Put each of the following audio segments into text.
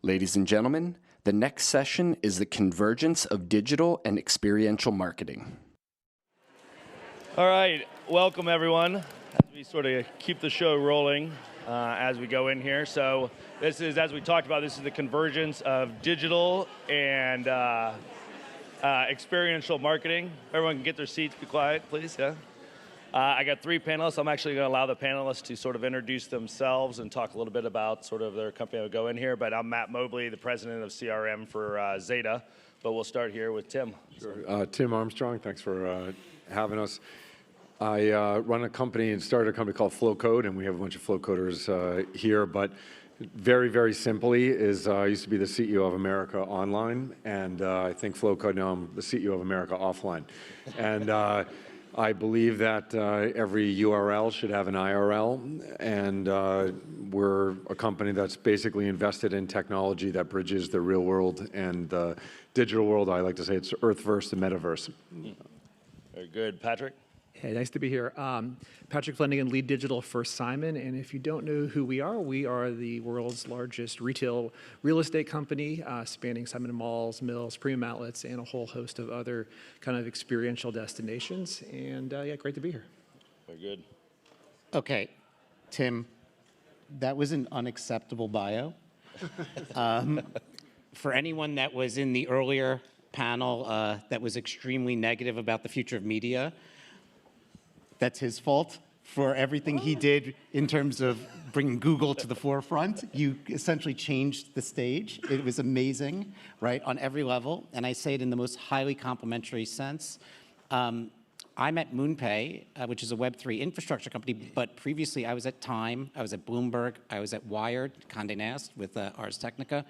Ladies and gentlemen, the next session is the convergence of digital and experiential marketing. All right, welcome everyone. As we sort of keep the show rolling as we go in here. So this is, as we talked about, this is the convergence of digital and experiential marketing. Everyone can get their seats, be quiet, please, yeah. I got three panelists. I'm actually going to allow the panelists to sort of introduce themselves and talk a little bit about sort of their company that will go in here. But I'm Matt Mobley, the president of CRM for Zeta. But we'll start here with Tim. Sure. Tim Armstrong, thanks for having us. I run a company and started a company called Flowcode, and we have a bunch of Flowcoders here. But very, very simply is I used to be the CEO of America Online, and I think Flowcode now I'm the CEO of America Offline. And I believe that every URL should have an IRL, and we're a company that's basically invested in technology that bridges the real world and the digital world. I like to say it's Earthverse and Metaverse. Very good. Patrick? Hey, nice to be here. Patrick Flanagan, lead digital for Simon. And if you don't know who we are the world's largest retail real estate company, spanning Simon malls, mills, premium outlets, and a whole host of other kind of experiential destinations. And yeah, great to be here. Very good. Okay, Tim, that was an unacceptable bio. For anyone that was in the earlier panel that was extremely negative about the future of media, that's his fault for everything he did in terms of bringing Google to the forefront. You essentially changed the stage. It was amazing, right, on every level. And I say it in the most highly complimentary sense. I'm at MoonPay, which is a Web3 infrastructure company, but previously I was at Time, I was at Bloomberg, I was at Wired, Condé Nast with Ars Technica.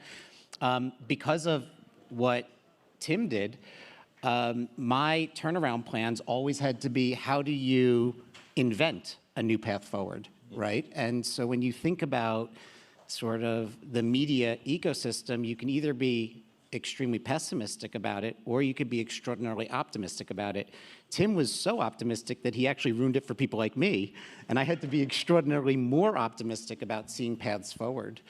Because of what Tim did, my turnaround plans always had to be, how do you invent a new path forward, right? And so when you think about sort of the media ecosystem, you can either be extremely pessimistic about it, or you could be extraordinarily optimistic about it. Tim was so optimistic that he actually ruined it for people like me, and I had to be extraordinarily more optimistic about seeing paths forward.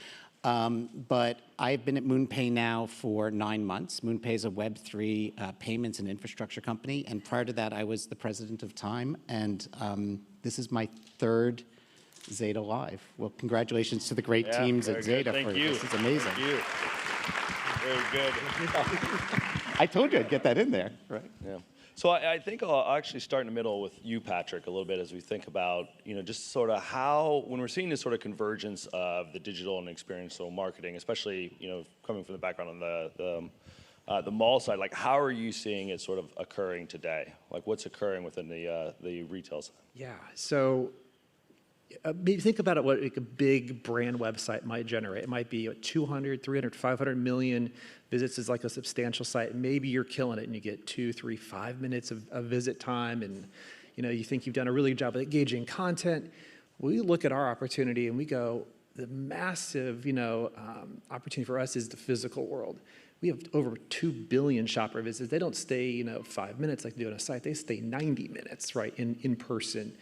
But I've been at MoonPay now for 9 months. MoonPay is a Web3 payments and infrastructure company. And prior to that, I was the president of Time. And this is my third Zeta Live. Well, congratulations to the great teams at Zeta. Thank you. This is amazing. Thank you. Very good. I told you I'd get that in there, right? Yeah. So I think I'll actually start in the middle with you, Patrick, a little bit as we think about, just sort of how, when we're seeing this sort of convergence of the digital and experiential marketing, especially, coming from the background on the mall side, like how are you seeing it sort of occurring today? Like what's occurring within the retail side? Yeah, so maybe think about it, what like a big brand website might generate. It might be 200, 300, 500 million visits is like a substantial site. Maybe you're killing it and you get 2, 3, 5 minutes of visit time, and you think you've done a really good job of engaging content. We look at our opportunity and we go, the massive opportunity for us is the physical world. We have over 2 billion shopper visits. They don't stay 5 minutes like they do on a site. They stay 90 minutes, right, in person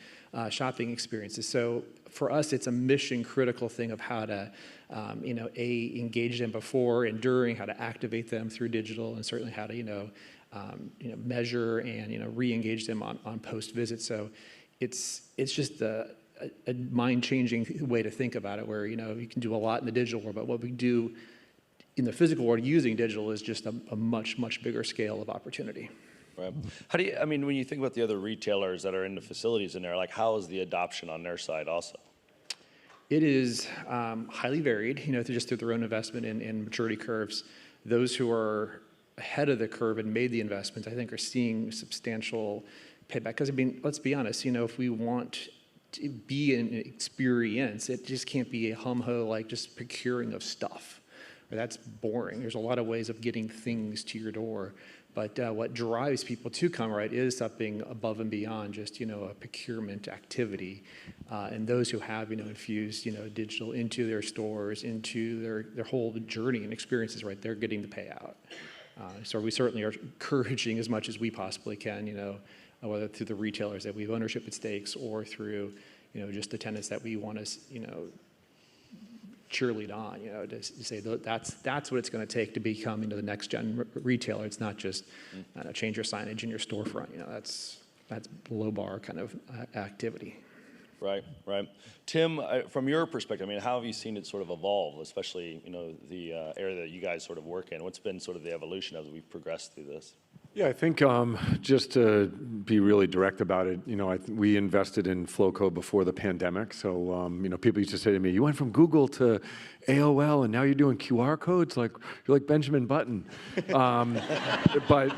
shopping experiences. So for us, it's a mission critical thing of how to engage them before and during, how to activate them through digital, and certainly how to measure and re-engage them on post visit. So it's just a mind-changing way to think about it, where you can do a lot in the digital world, but what we do in the physical world using digital is just a much bigger scale of opportunity. Right. How do you, when you think about the other retailers that are in the facilities in there, like how is the adoption on their side also? It is highly varied, through their own investment in maturity curves. Those who are ahead of the curve and made the investments, I think, are seeing substantial payback. Because let's be honest, if we want to be an experience, it just can't be a hum-ho like just procuring of stuff. That's boring. There's a lot of ways of getting things to your door. But what drives people to come, right, is something above and beyond just, a procurement activity. And those who have, infused, digital into their stores, into their whole journey and experiences, right, they're getting the payout. So we certainly are encouraging as much as we possibly can, whether through the retailers that we have ownership at stakes or through, just the tenants that we want to, cheerlead on, to say that's what it's going to take to become the next gen retailer. It's not just change your signage in your storefront. That's low bar kind of activity. Right, right. Tim, from your perspective, how have you seen it sort of evolve, especially the area that you guys sort of work in? What's been sort of the evolution as we've progressed through this? Yeah, I think just to be really direct about it, we invested in Flowcode before the pandemic. So, people used to say to me, "You went from Google to AOL, and now you're doing QR codes. Like you're like Benjamin Button." But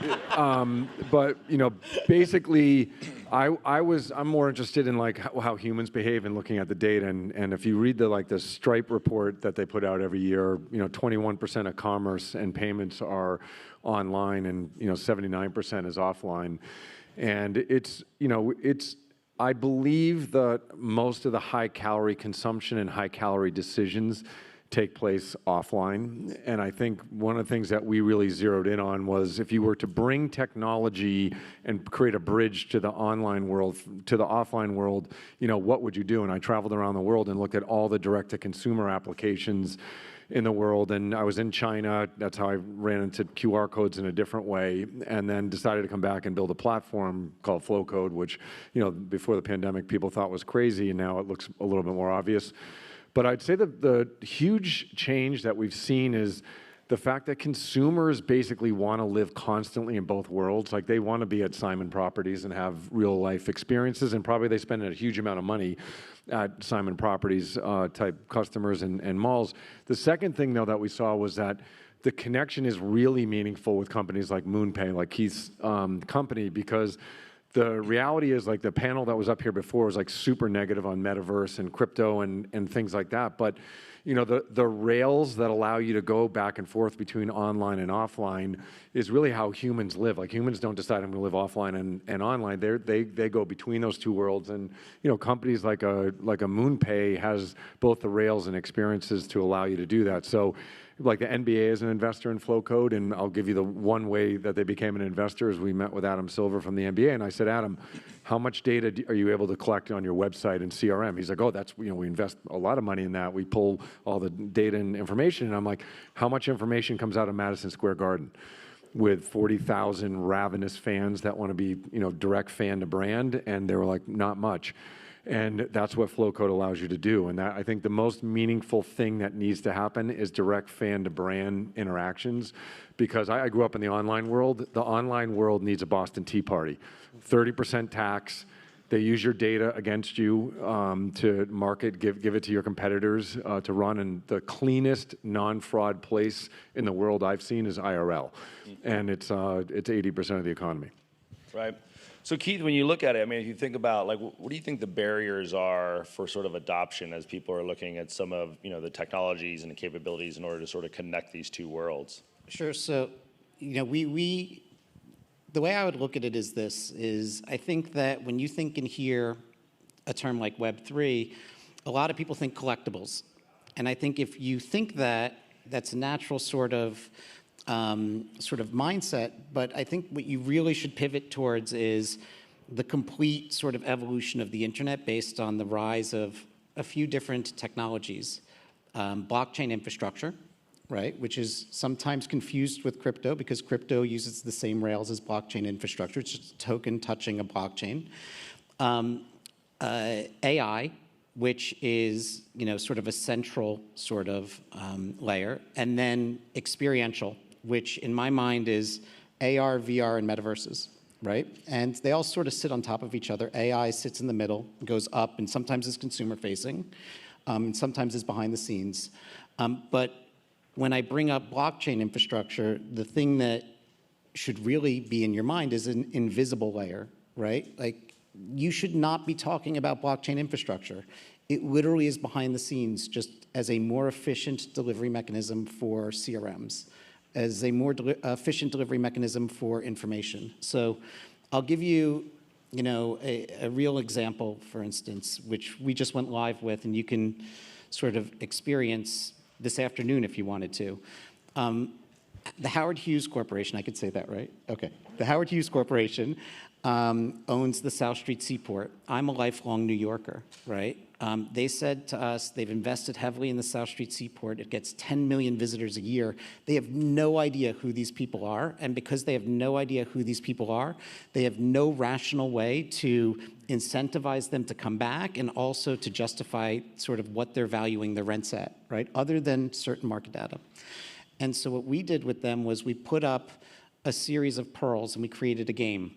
basically, I'm more interested in like how humans behave and looking at the data. And if you read the Stripe report that they put out every year, 21% of commerce and payments are online, and 79% is offline. And I believe that most of the high calorie consumption and high calorie decisions take place offline. And I think one of the things that we really zeroed in on was if you were to bring technology and create a bridge to the online world, to the offline world, what would you do? And I traveled around the world and looked at all the direct-to-consumer applications in the world. And I was in China. That's how I ran into QR codes in a different way, and then decided to come back and build a platform called Flowcode, which, before the pandemic, people thought was crazy, and now it looks a little bit more obvious. But I'd say that the huge change that we've seen is the fact that consumers basically want to live constantly in both worlds. Like they want to be at Simon Properties and have real life experiences, and probably they spend a huge amount of money at Simon Properties type customers and malls. The second thing, though, that we saw was that the connection is really meaningful with companies like MoonPay, like Keith's company, because the reality is like the panel that was up here before was like super negative on metaverse and crypto and things like that. But the rails that allow you to go back and forth between online and offline is really how humans live. Like humans don't decide I'm going to live offline and online. They go between those two worlds. And companies like a MoonPay has both the rails and experiences to allow you to do that. So like the NBA is an investor in Flowcode, and I'll give you the one way that they became an investor is we met with Adam Silver from the NBA, and I said, Adam, how much data are you able to collect on your website and CRM? He's like, oh, that's, we invest a lot of money in that. We pull all the data and information, and I'm like, how much information comes out of Madison Square Garden with 40,000 ravenous fans that want to be, direct fan to brand? And they were like, not much. And that's what Flowcode allows you to do. And that, I think the most meaningful thing that needs to happen is direct fan to brand interactions. Because I grew up in the online world. The online world needs a Boston Tea Party. 30% tax. They use your data against you to market, give it to your competitors to run. And the cleanest non-fraud place in the world I've seen is IRL. And it's 80% of the economy. Right. So Keith, when you look at it, if you think about what do you think the barriers are for sort of adoption as people are looking at some of the technologies and the capabilities in order to sort of connect these two worlds? Sure. So, the way I would look at it is this: I think that when you think and hear a term like Web3, a lot of people think collectibles, and I think if you think that, that's a natural sort of mindset, but I think what you really should pivot towards is the complete sort of evolution of the internet based on the rise of a few different technologies. Blockchain infrastructure, right, which is sometimes confused with crypto because crypto uses the same rails as blockchain infrastructure. It's just a token touching a blockchain. AI, which is sort of a central sort of layer, and then experiential, which in my mind is AR, VR, and metaverses, right? And they all sort of sit on top of each other. AI sits in the middle, goes up, and sometimes is consumer facing, and sometimes is behind the scenes. But when I bring up blockchain infrastructure, the thing that should really be in your mind is an invisible layer, right? Like, you should not be talking about blockchain infrastructure. It literally is behind the scenes, just as a more efficient delivery mechanism for CRMs, as a more efficient delivery mechanism for information. So I'll give you, a real example, for instance, which we just went live with, and you can sort of experience this afternoon if you wanted to. The Howard Hughes Corporation, I could say that, right? Okay. The Howard Hughes Corporation owns the South Street Seaport. I'm a lifelong New Yorker, right? They said to us they've invested heavily in the South Street Seaport. It gets 10 million visitors a year. They have no idea who these people are, and because they have no idea who these people are, they have no rational way to incentivize them to come back and also to justify sort of what they're valuing the rents at, right? Other than certain market data. And so what we did with them was we put up a series of pearls and we created a game.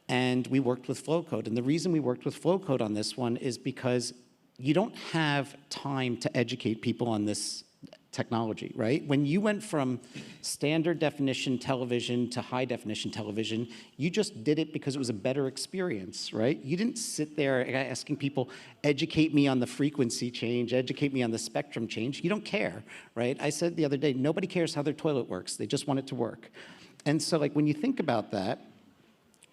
And we worked with Flowcode. And the reason we worked with Flowcode on this one is because you don't have time to educate people on this technology, right? When you went from standard definition television to high definition television, you just did it because it was a better experience, right? You didn't sit there asking people, educate me on the frequency change, educate me on the spectrum change. You don't care, right? I said the other day, nobody cares how their toilet works. They just want it to work. And so like when you think about that,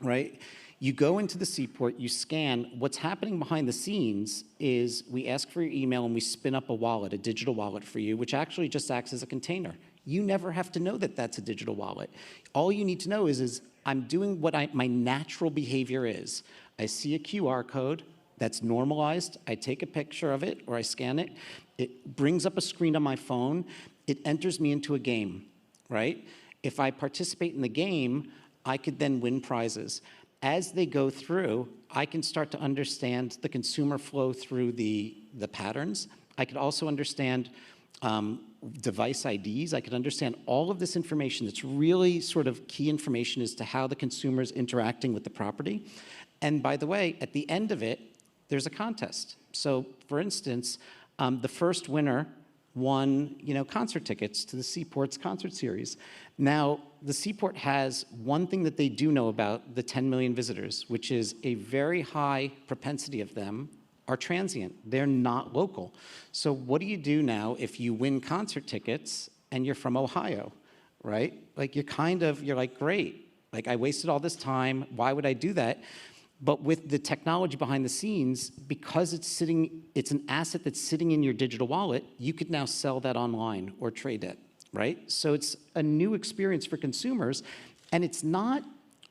right? You go into the seaport, you scan. What's happening behind the scenes is we ask for your email and we spin up a wallet, a digital wallet for you, which actually just acts as a container. You never have to know that that's a digital wallet. All you need to know is I'm doing what my natural behavior is. I see a QR code that's normalized. I take a picture of it or I scan it. It brings up a screen on my phone. It enters me into a game, right? If I participate in the game, I could then win prizes. As they go through, I can start to understand the consumer flow through the patterns. I could also understand device IDs. I could understand all of this information that's really sort of key information as to how the consumer is interacting with the property. And by the way, at the end of it, there's a contest. So for instance, the first winner won, concert tickets to the Seaport's concert series. Now, the Seaport has one thing that they do know about the 10 million visitors, which is a very high propensity of them are transient. They're not local. So what do you do now if you win concert tickets and you're from Ohio, right? Like you're like, great. Like I wasted all this time. Why would I do that? But with the technology behind the scenes, because it's an asset that's sitting in your digital wallet, you could now sell that online or trade it, right? So it's a new experience for consumers, and it's not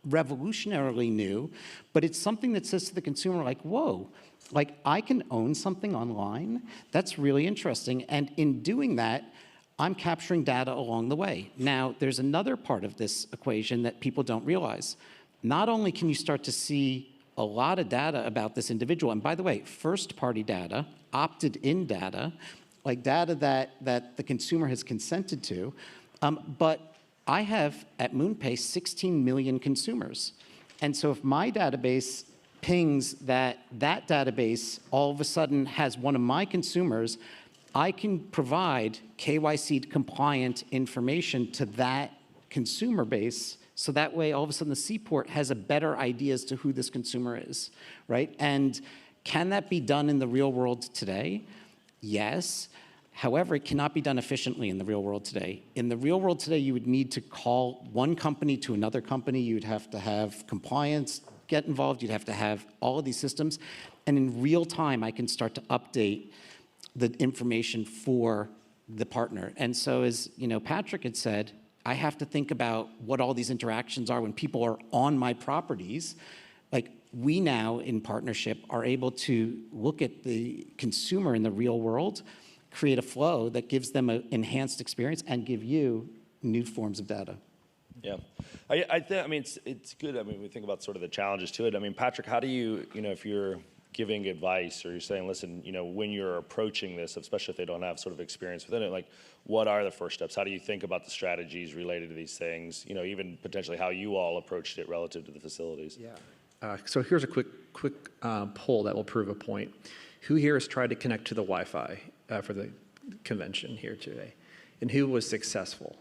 revolutionarily new, but it's something that says to the consumer, like, whoa, like I can own something online? That's really interesting. And in doing that, I'm capturing data along the way. Now, there's another part of this equation that people don't realize. Not only can you start to see a lot of data about this individual, and by the way, first-party data, opted-in data, like data that the consumer has consented to, but I have, at MoonPay, 16 million consumers. And so if my database pings that database all of a sudden has one of my consumers, I can provide KYC compliant information to that consumer base. So that way, all of a sudden, the Seaport has a better idea as to who this consumer is, right? And can that be done in the real world today? Yes. However, it cannot be done efficiently in the real world today. In the real world today, you would need to call one company to another company. You'd have to have compliance get involved. You'd have to have all of these systems. And in real time, I can start to update the information for the partner. And so as Patrick had said, I have to think about what all these interactions are when people are on my properties. Like we now, in partnership, are able to look at the consumer in the real world, create a flow that gives them an enhanced experience, and give you new forms of data. Yeah, I think, it's good. We think about sort of the challenges to it. Patrick, how do you, if you're giving advice or you're saying, listen, when you're approaching this, especially if they don't have sort of experience within it, like what are the first steps? How do you think about the strategies related to these things? Even potentially how you all approached it relative to the facilities. Yeah. So here's a quick poll that will prove a point. Who here has tried to connect to the Wi-Fi for the convention here today? And who was successful?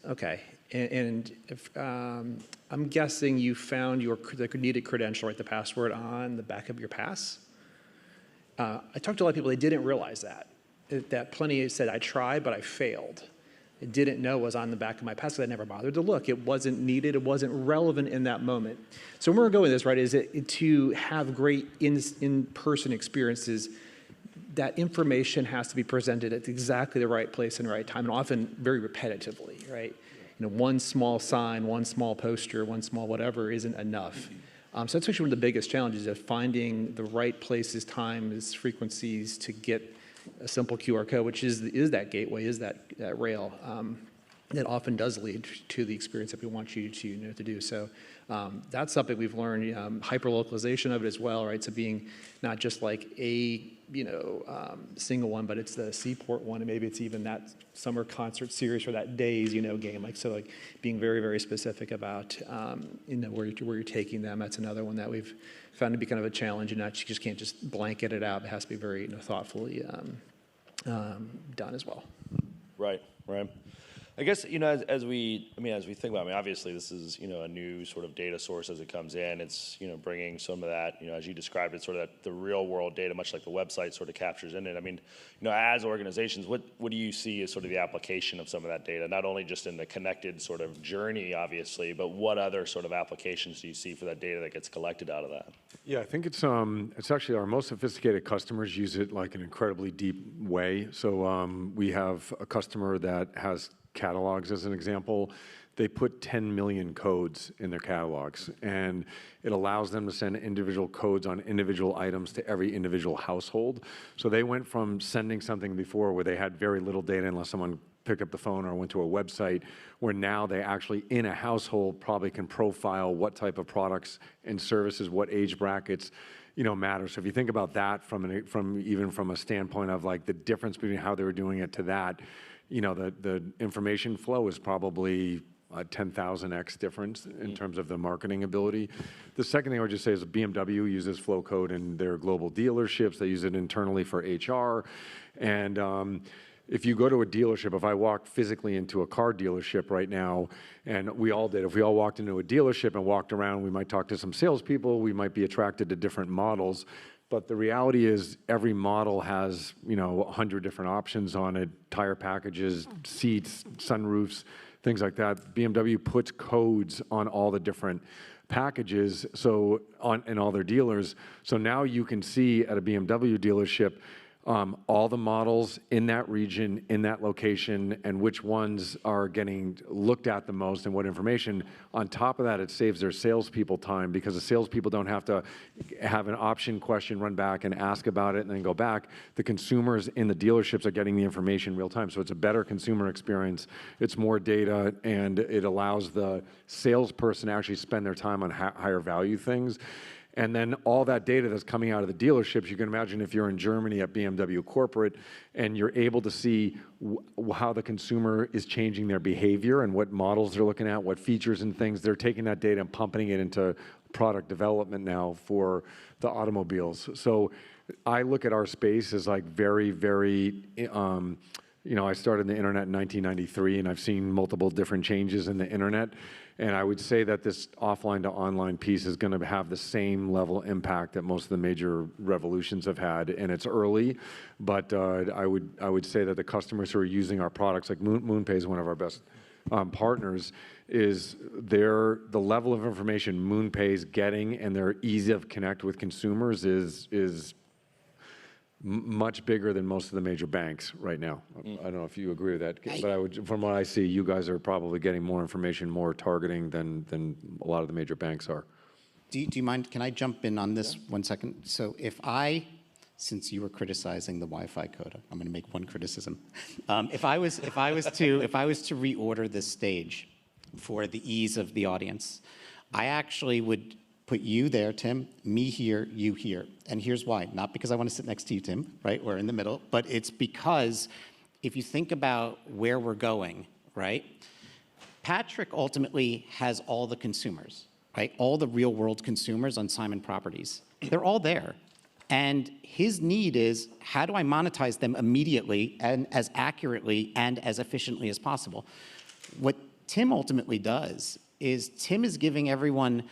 Okay. And if, I'm guessing you found the needed credential, right, the password on the back of your pass. I talked to a lot of people, they didn't realize that plenty said, I tried, but I failed. I didn't know it was on the back of my pass because I never bothered to look. It wasn't needed. It wasn't relevant in that moment. So where we're going with this, right, is to have great in-person experiences. that information has to be presented at exactly the right place and right time, and often very repetitively, right? One small sign, one small poster, one small whatever isn't enough. So that's actually one of the biggest challenges, of finding the right places, times, frequencies to get a simple QR code, which is that gateway, is that rail. That often does lead to the experience that we want you to do. So that's something we've learned, hyper-localization of it as well, right? So being not just like a single one, but it's the Seaport one, and maybe it's even that summer concert series or that days game. So being very, very specific about where you're taking them. That's another one that we've found to be kind of a challenge, and that you just can't just blanket it out. It has to be very thoughtfully done as well. Right. I guess, as we think about, obviously this is, a new sort of data source as it comes in. It's, bringing some of that, as you described it, sort of the real world data, much like the website sort of captures in it. As organizations, what do you see as sort of the application of some of that data? Not only just in the connected sort of journey, obviously, but what other sort of applications do you see for that data that gets collected out of that? Yeah, I think it's actually our most sophisticated customers use it like an incredibly deep way. So we have a customer that has catalogs, as an example. They put 10 million codes in their catalogs, and it allows them to send individual codes on individual items to every individual household. So they went from sending something before where they had very little data unless someone picked up the phone or went to a website, where now they actually, in a household, probably can profile what type of products and services, what age brackets matter. So if you think about that from a standpoint of like the difference between how they were doing it to that, the information flow is probably a 10,000x difference in terms of the marketing ability. The second thing I would just say is BMW uses Flowcode in their global dealerships. They use it internally for HR. And if you go to a dealership, if I walked physically into a car dealership right now, and we all did, if we all walked into a dealership and walked around, we might talk to some salespeople, we might be attracted to different models. But the reality is every model has, 100 different options on it, tire packages, seats, sunroofs, things like that. BMW puts codes on all the different packages in all their dealers. So now you can see at a BMW dealership all the models in that region, in that location, and which ones are getting looked at the most and what information. On top of that, it saves their salespeople time, because the salespeople don't have to have an option question, run back and ask about it and then go back. The consumers in the dealerships are getting the information real time. So it's a better consumer experience. It's more data, and it allows the salesperson to actually spend their time on higher value things. And then all that data that's coming out of the dealerships, you can imagine if you're in Germany at BMW corporate and you're able to see how the consumer is changing their behavior and what models they're looking at, what features and things, they're taking that data and pumping it into product development now for the automobiles. So I look at our space as like very, very, I started the internet in 1993, and I've seen multiple different changes in the internet. And I would say that this offline to online piece is going to have the same level impact that most of the major revolutions have had. And it's early, but I would say that the customers who are using our products, like MoonPay is one of our best partners, is the level of information MoonPay is getting and their ease of connect with consumers is much bigger than most of the major banks right now. I don't know if you agree with that, but from what I see, you guys are probably getting more information, more targeting than a lot of the major banks are. Do you mind, can I jump in on this 1 second? So since you were criticizing the Wi-Fi code, I'm going to make one criticism. If I was to reorder this stage for the ease of the audience, I actually would put you there, Tim, me here, you here. And here's why. Not because I want to sit next to you, Tim, right? We're in the middle. But it's because if you think about where we're going, right? Patrick ultimately has all the consumers, right? All the real world consumers on Simon Properties. They're all there. And his need is, how do I monetize them immediately and as accurately and as efficiently as possible? What Tim ultimately does is Tim is giving everyone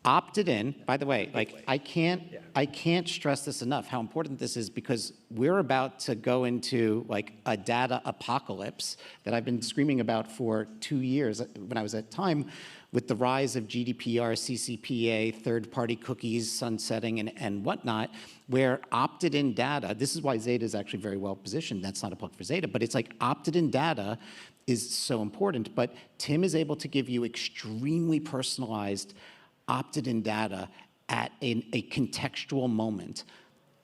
opted in, by the way, like I can't stress this enough, how important this is, because we're about to go into like a data apocalypse that I've been screaming about for 2 years when I was at Time, with the rise of GDPR, CCPA, third-party cookies sunsetting and whatnot, where opted-in data, this is why Zeta is actually very well positioned. That's not a plug for Zeta, but it's like opted-in data is so important. But Tim is able to give you extremely personalized opted-in data at a contextual moment.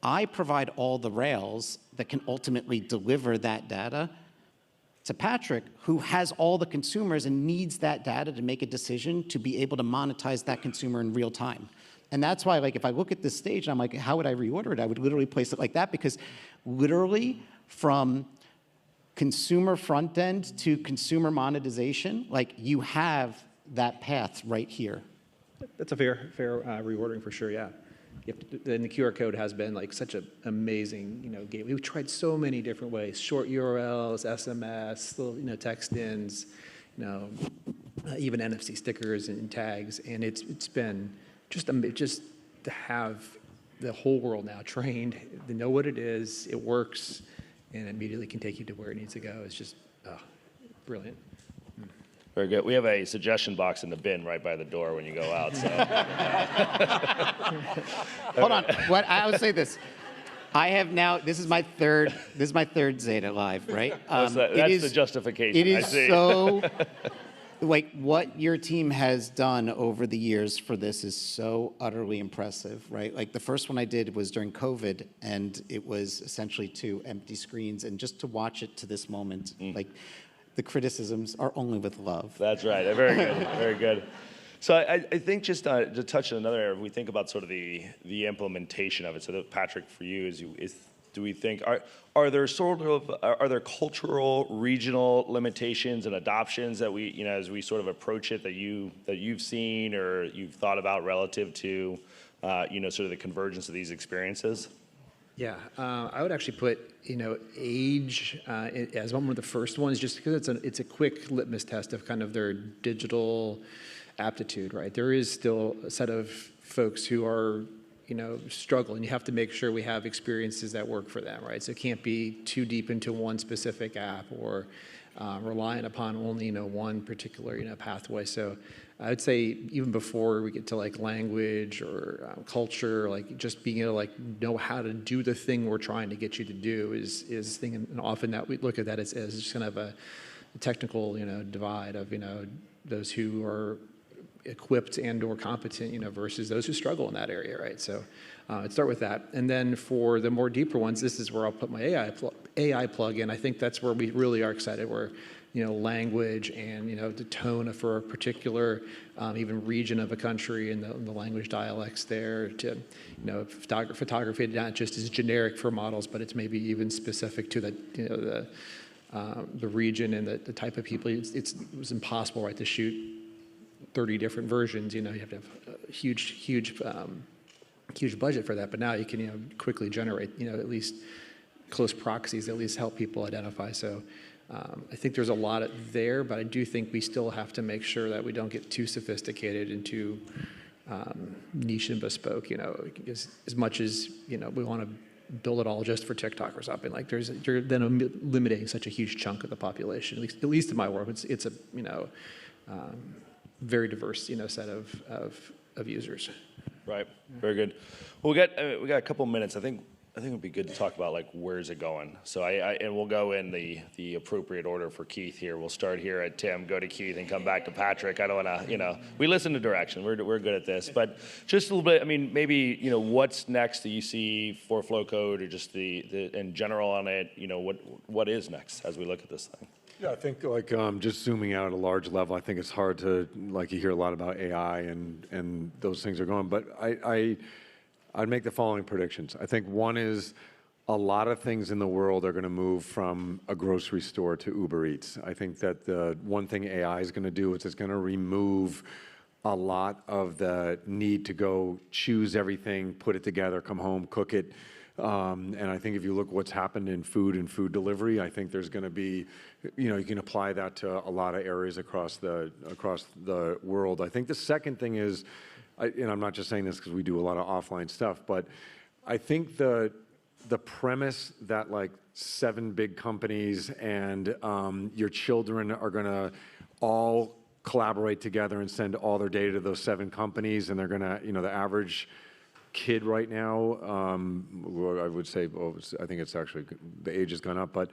I provide all the rails that can ultimately deliver that data to Patrick, who has all the consumers and needs that data to make a decision to be able to monetize that consumer in real time. And that's why, like, if I look at this stage and I'm like, how would I reorder it? I would literally place it like that, because literally from consumer front end to consumer monetization, like, you have that path right here. That's a fair reordering for sure, yeah. And the QR code has been like such an amazing, gateway. We've tried so many different ways: short URLs, SMS, little, text-ins, even NFC stickers and tags. And it's been just to have the whole world now trained. They know what it is, it works, and immediately can take you to where it needs to go. It's just brilliant. Very good. We have a suggestion box in the bin right by the door when you go out. So. Hold on. I would say this. I have now. This is my third Zeta Live, right? That's the justification. It is I see. so. Like, what your team has done over the years for this is so utterly impressive, right? Like, the first one I did was during COVID, and it was essentially 2 empty screens, and just to watch it to this moment, like. The criticisms are only with love. That's right. Very good. Very good. So I think just to touch on another area, we think about sort of the implementation of it. So that, Patrick, for you, do we think are there cultural, regional limitations and adoptions that we, as we sort of approach it, that you've seen or you've thought about relative to sort of the convergence of these experiences? Yeah, I would actually put age as one of the first ones, just because it's a quick litmus test of kind of their digital aptitude, right? There is still a set of folks who are struggling. You have to make sure we have experiences that work for them, right? So it can't be too deep into one specific app or reliant upon only one particular pathway. So I would say even before we get to like language or culture, like just being able to know how to do the thing we're trying to get you to do is thing. And often that we look at that as just kind of a technical divide of those who are equipped and or competent versus those who struggle in that area, right? So I'd start with that. And then for the more deeper ones, this is where I'll put my AI plug in. I think that's where we really are excited, where language and the tone for a particular even region of a country and the language dialects there, to photography not just is generic for models, but it's maybe even specific to the region and the type of people. It was impossible, right, to shoot 30 different versions. You have to have a huge budget for that, but now you can quickly generate at least close proxies that at least help people identify. So I think there's a lot there, but I do think we still have to make sure that we don't get too sophisticated and too niche and bespoke. As much as we want to build it all just for TikTok or something. Like you're then eliminating such a huge chunk of the population. At least in my world, it's a very diverse set of users. Right. Very good. Well, we got a couple minutes. I think it would be good to talk about where's it going. So and we'll go in the appropriate order for Keith here. We'll start here at Tim, go to Keith, and come back to Patrick. I don't want to, we listen to direction. We're good at this, but just a little bit. I mean, maybe what's next that you see for Flowcode, or just the in general on it. What is next as we look at this thing? Yeah, I think just zooming out at a large level, I think it's hard to you hear a lot about AI and those things are going, but I'd make the following predictions. I think one is a lot of things in the world are going to move from a grocery store to Uber Eats. I think that the one thing AI is going to do is it's going to remove a lot of the need to go choose everything, put it together, come home, cook it. And I think if you look what's happened in food and food delivery, I think there's going to be, you can apply that to a lot of areas across the world. I think the second thing is and I'm not just saying this because we do a lot of offline stuff, but I think the premise that like 7 big companies and your children are going to all collaborate together and send all their data to those 7 companies, and they're going to, the average kid right now, well, I would say, well, I think it's actually, the age has gone up, but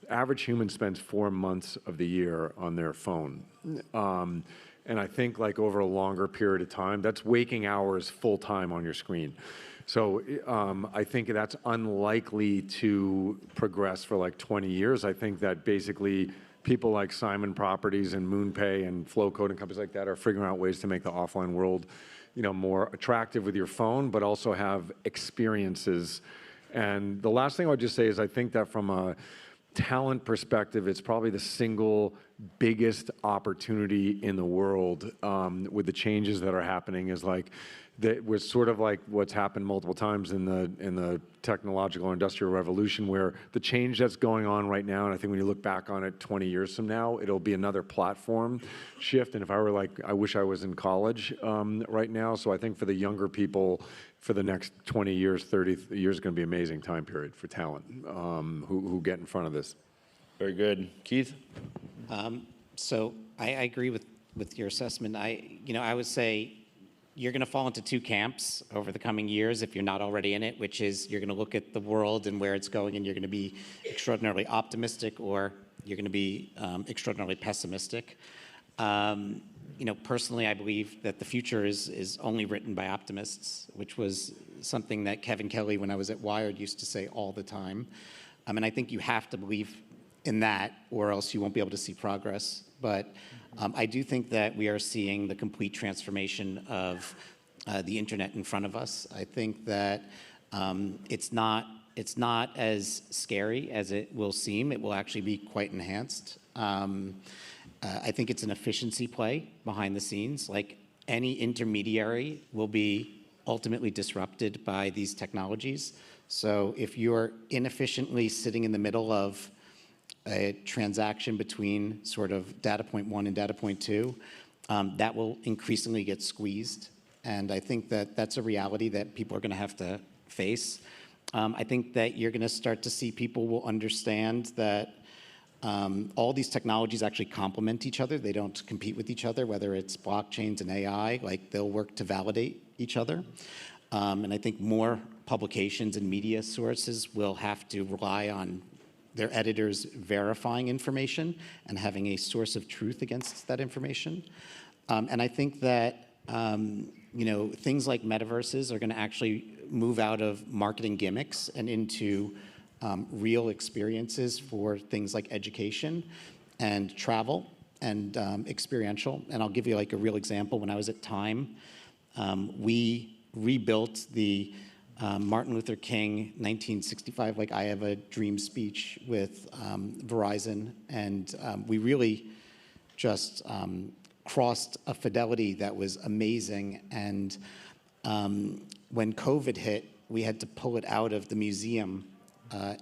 average human spends 4 months of the year on their phone. And I think like over a longer period of time, that's waking hours full time on your screen. So I think that's unlikely to progress for like 20 years. I think that basically people like Simon Properties and MoonPay and Flowcode and companies like that are figuring out ways to make the offline world, more attractive with your phone, but also have experiences. And the last thing I would just say is I think that from a talent perspective, it's probably the single biggest opportunity in the world with the changes that are happening is like, that was sort of like what's happened multiple times in the technological industrial revolution, where the change that's going on right now, and I think when you look back on it 20 years from now, it'll be another platform shift. And if I were like, I wish I was in college right now. So I think for the younger people, for the next 20 years, 30 years is going to be an amazing time period for talent who get in front of this. Very good. Keith? So I agree with your assessment. I would say you're going to fall into 2 camps over the coming years if you're not already in it, which is you're going to look at the world and where it's going and you're going to be extraordinarily optimistic, or you're going to be extraordinarily pessimistic. Personally, I believe that the future is only written by optimists, which was something that Kevin Kelly, when I was at Wired, used to say all the time. And I think you have to believe in that, or else you won't be able to see progress. But I do think that we are seeing the complete transformation of the internet in front of us. I think that it's not as scary as it will seem. It will actually be quite enhanced. I think it's an efficiency play behind the scenes. Like any intermediary will be ultimately disrupted by these technologies. So if you're inefficiently sitting in the middle of a transaction between sort of data point 1 and data point 2, that will increasingly get squeezed. And I think that that's a reality that people are going to have to face. I think that you're going to start to see people will understand that all these technologies actually complement each other. They don't compete with each other, whether it's blockchains and AI, like they'll work to validate each other. And I think more publications and media sources will have to rely on their editors verifying information and having a source of truth against that information. And I think that things like metaverses are going to actually move out of marketing gimmicks and into real experiences for things like education and travel and experiential. And I'll give you like a real example. When I was at Time, we rebuilt the Martin Luther King 1965, like I Have a Dream speech with Verizon. And we really just crossed a fidelity that was amazing. And when COVID hit, we had to pull it out of the museum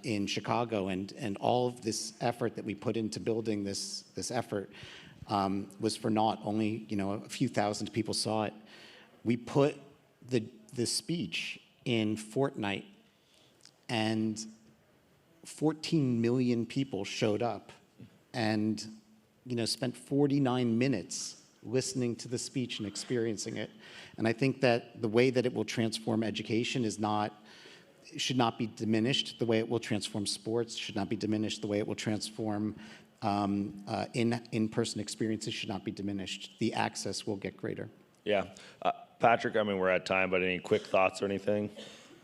in Chicago. And all of this effort that we put into building this effort was for naught. Only a few thousand people saw it. We put the speech in Fortnite, and 14 million people showed up and spent 49 minutes listening to the speech and experiencing it. And I think that the way that it will transform education should not be diminished. The way it will transform sports should not be diminished. The way it will transform in-person experiences should not be diminished. The access will get greater. Yeah. Patrick, I mean, we're at time, but any quick thoughts or anything?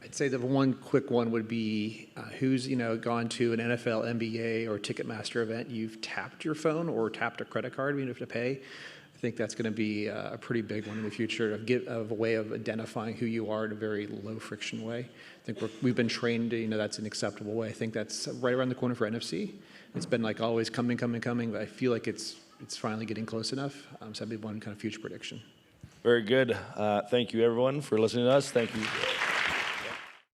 I'd say the one quick one would be who's gone to an NFL, NBA, or Ticketmaster event. You've tapped your phone or tapped a credit card, even if to pay. I think that's going to be a pretty big one in the future of a way of identifying who you are in a very low friction way. I think we've been trained to, that's an acceptable way. I think that's right around the corner for NFC. It's been like always coming, but I feel like it's finally getting close enough. So that'd be one kind of future prediction. Very good. Thank you, everyone, for listening to us. Thank you.